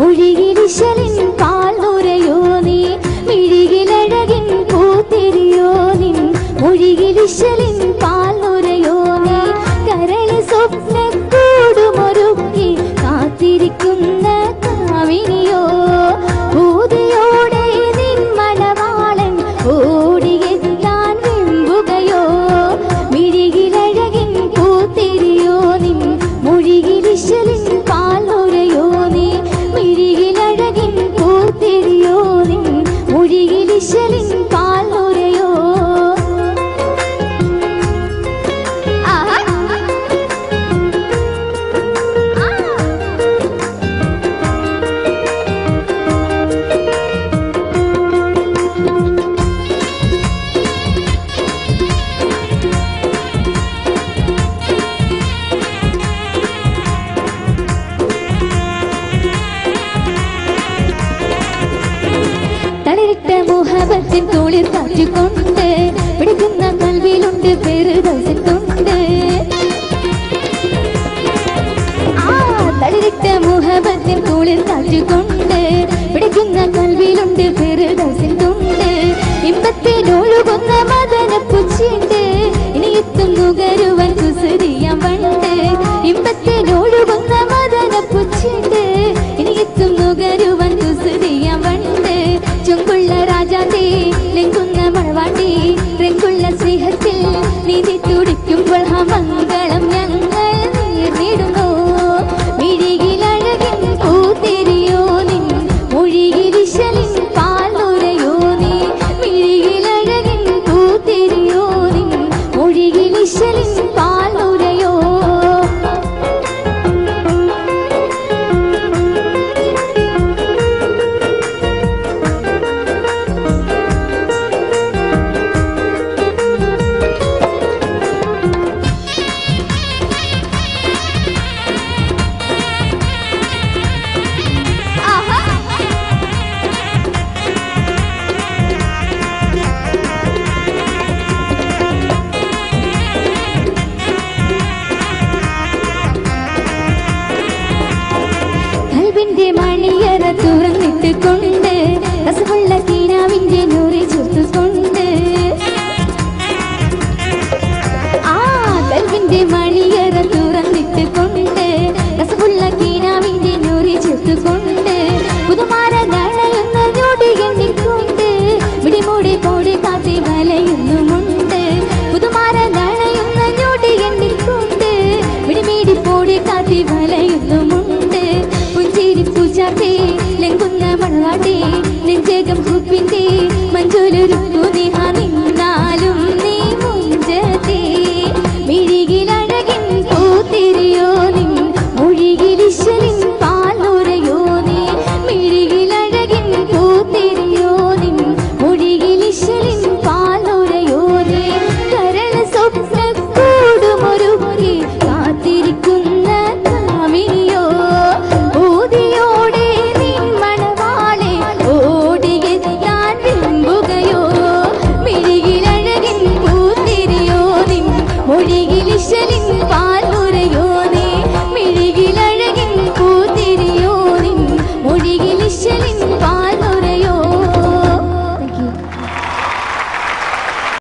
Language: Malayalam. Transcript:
മൊഴിയിലിശലിൻ പാൽനുരയോ നീ മിഴിയിലഴകിൻ പൂത്തിരിയോ നിൻ മൊഴിയിലിശലിൻ പാൽനുരയോ നീ കരളി സ്വപ്നക്കൂടുമൊരുക്കി കാത്തിരിക്കുന്ന കാവിനിയോ ഭൂതിയോടെ നിൻ മണവാളൻ ഓടിയെത്താൻ വെമ്പുകയോ മിഴിയിലഴകിൻ പൂത്തിരിയോ നിൻ മൊഴിയിലിശലിൻ പാൽനുരയോ നീ മിഴിയിലഴകിൻ പൂത്തിരിയോ നിൻ മൊഴിയിലിശലിൻ പാൽനുരയോ മുഹബത്തിൻ തോളിൽ കാറ്റിക്കൊണ്ട് പിടിക്കുന്ന കൽവിയിലുണ്ട് ഫിർദൗസിൻ തുണ്ട് തളിരിട്ട മുഹബത്തിൻ തോളിൽ കാറ്റിക്കൊണ്ട് പിടിക്കുന്ന കൽവിയിലുണ്ട് ഫിർദൗസിൻ തുണ്ട് ഇമ്പത്തിനൊഴുകുന്ന മദന പുച്ചിണ്ട് ഇനി എത്തും നുകരുവൻ കുസൃതിയാം വണ്ട് ഇമ്പത്തിനൊഴുകുന്ന മദന പുച്ചിണ്ട് ഇനി എത്തും നുകരുവൻ കുസൃതിയാം വണ്ട് ചുങ്കുള്ള രാജാത്തേ ലെങ്കുന്ന മണവാട്ടി രംഗുള്ള സ്നേഹത്തിൽ നീതി തുടിക്കുമ്പോൾ മംഗളം ഞങ്ങൾ നേർന്നിടുന്നു മിഴിയിലഴകിൻ പൂത്തിരിയോ നിൻ മൊഴിയിലിശലിൻ പാൽനുരയോ നീ മിഴിയിലഴകിൻ പൂത്തിരിയോ നിൻ മൊഴിയിലിശലിൻ പാൽനുരയോ മണിയറ തുറന്നിട്ട് കൊണ്ട് രസമുള്ള കീനാവിന്റെ നൂറി ചേർത്തുകൊണ്ട് കൽവിന്റെ മണിയറ തുറന്നിട്ട് കൊണ്ട് രസമുള്ള കീനാവിന്റെ നൂറി ചേർത്തുകൊണ്ട്